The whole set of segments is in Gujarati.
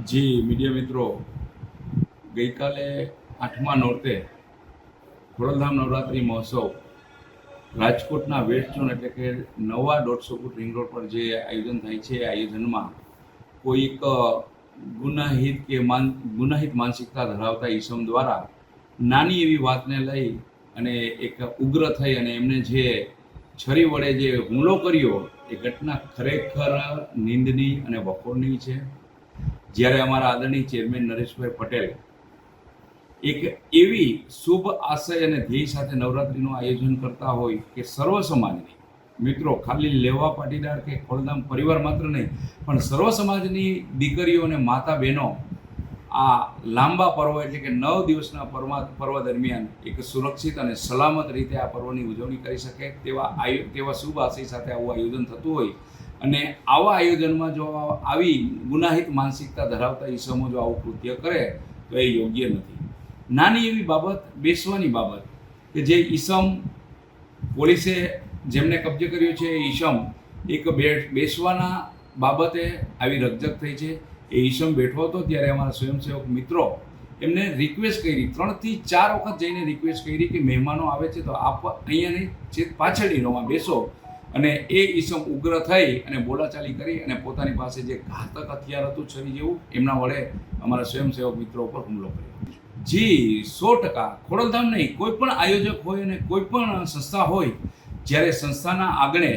જી મીડિયા મિત્રો, ગઈકાલે 8મા નોરતે ખોડલધામ નવરાત્રિ મહોત્સવ રાજકોટના વેસ્ટ ઝોન એટલે કે નવા 150 ફૂટ રિંગ રોડ પર જે આયોજન થાય છે, એ આયોજનમાં કોઈક ગુનાહિત માનસિકતા ધરાવતા ઈસમ દ્વારા નાની એવી વાતને લઈ અને એક ઉગ્ર થઈ અને એમને જે છરી વડે જે હુમલો કર્યો, એ ઘટના ખરેખર નિંદનીય અને વખોડની છે. જ્યારે અમારા આદરણીય ચેરમેન નરેશભાઈ પટેલ એક એવી શુભ આશય અને ધ્યેય સાથે નવરાત્રિનું આયોજન કરતા હોય કે સર્વ સમાજની મિત્રો, ખાલી લેવા પાટીદાર કે ખોડલધામ પરિવાર માત્ર નહીં, પણ સર્વ સમાજની દીકરીઓ અને માતા બહેનો આ લાંબા પર્વ એટલે કે 9 દિવસના પર્વ દરમિયાન એક સુરક્ષિત અને સલામત રીતે આ પર્વની ઉજવણી કરી શકે તેવા શુભ આશય સાથે આવું આયોજન થતું હોય. અને આવા આયોજનમાં જો આવી ગુનાહિત માનસિકતા ધરાવતા ઈસમો જો આવું કૃત્ય કરે તો એ યોગ્ય નથી. નાની એવી બાબત, બેસવાની બાબત કે જે ઈસમ પોલીસે જેમને કબજે કર્યો છે, એ ઈસમ એક બેસવાના બાબતે આવી રકઝક થઈ છે. એ ઈસમ બેઠો હતો ત્યારે અમારા સ્વયંસેવક મિત્રો એમને રિક્વેસ્ટ કરી, 3 થી 4 વખત જઈને રિક્વેસ્ટ કરી કે મહેમાનો આવે છે તો આપ અહીંયાની જે પાછળની રોમાં બેસો. અને એ ઈસમ ઉગ્ર થઈ અને બોલાચાલી કરી અને પોતાની પાસે જે ઘાતક હથિયાર હતું, છરી જેવું, એમના વડે અમારા સ્વયંસેવક મિત્રો ઉપર હુમલો કર્યો. જી 100% ખોડલધામ નહીં, કોઈ પણ આયોજક હોય અને કોઈ પણ સંસ્થા હોય, જ્યારે સંસ્થાના આંગણે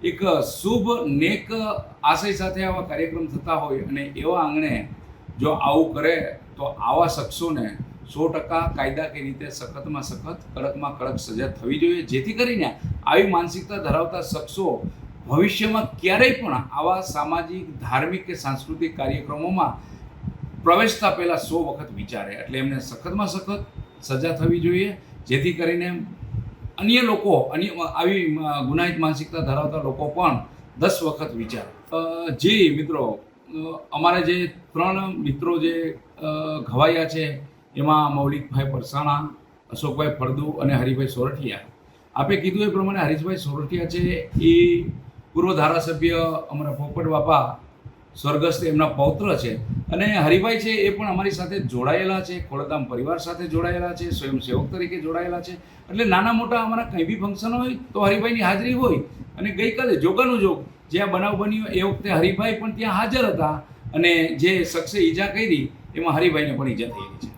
એક શુભ નેક આશય સાથે આવા કાર્યક્રમ થતા હોય અને એવા આંગણે જો આવું કરે તો આવા શખ્સોને 100% કાયદાકીય રીતે સખતમાં સખત, કડકમાં કડક સજા થવી જોઈએ, જેથી કરીને આવી માનસિકતા ધરાવતા શખ્સો ભવિષ્યમાં ક્યારેય પણ આવા સામાજિક, ધાર્મિક કે સાંસ્કૃતિક કાર્યક્રમોમાં પ્રવેશતા પહેલાં 100 વખત વિચારે. એટલે એમને સખતમાં સખત સજા થવી જોઈએ, જેથી કરીને અન્ય લોકો, આવી ગુનાહિત માનસિકતા ધરાવતા લોકો પણ 10 વખત વિચારે. જી મિત્રો, અમારા જે 3 મિત્રો જે ઘવાયા છે, એમાં મૌલિકભાઈ પરસાણા, અશોકભાઈ ફળદુ અને હરિભાઈ સોરઠિયા. આપે કીધું એ પ્રમાણે હરીશભાઈ સોરઠિયા છે એ પૂર્વ ધારાસભ્ય અમારા પોપટ બાપા સ્વર્ગસ્થ એમના પૌત્ર છે. અને હરિભાઈ છે એ પણ અમારી સાથે જોડાયેલા છે, ખોડલધામ પરિવાર સાથે જોડાયેલા છે, સ્વયંસેવક તરીકે જોડાયેલા છે. એટલે નાના મોટા અમારા કંઈ બી ફંક્શન હોય તો હરિભાઈની હાજરી હોય. અને ગઈકાલે જોગાનું જોગ જે આ બનાવ બન્યો એ વખતે હરિભાઈ પણ ત્યાં હાજર હતા અને જે શખ્સે ઈજા કરી એમાં હરિભાઈને પણ ઈજા થઈ ગઈ છે.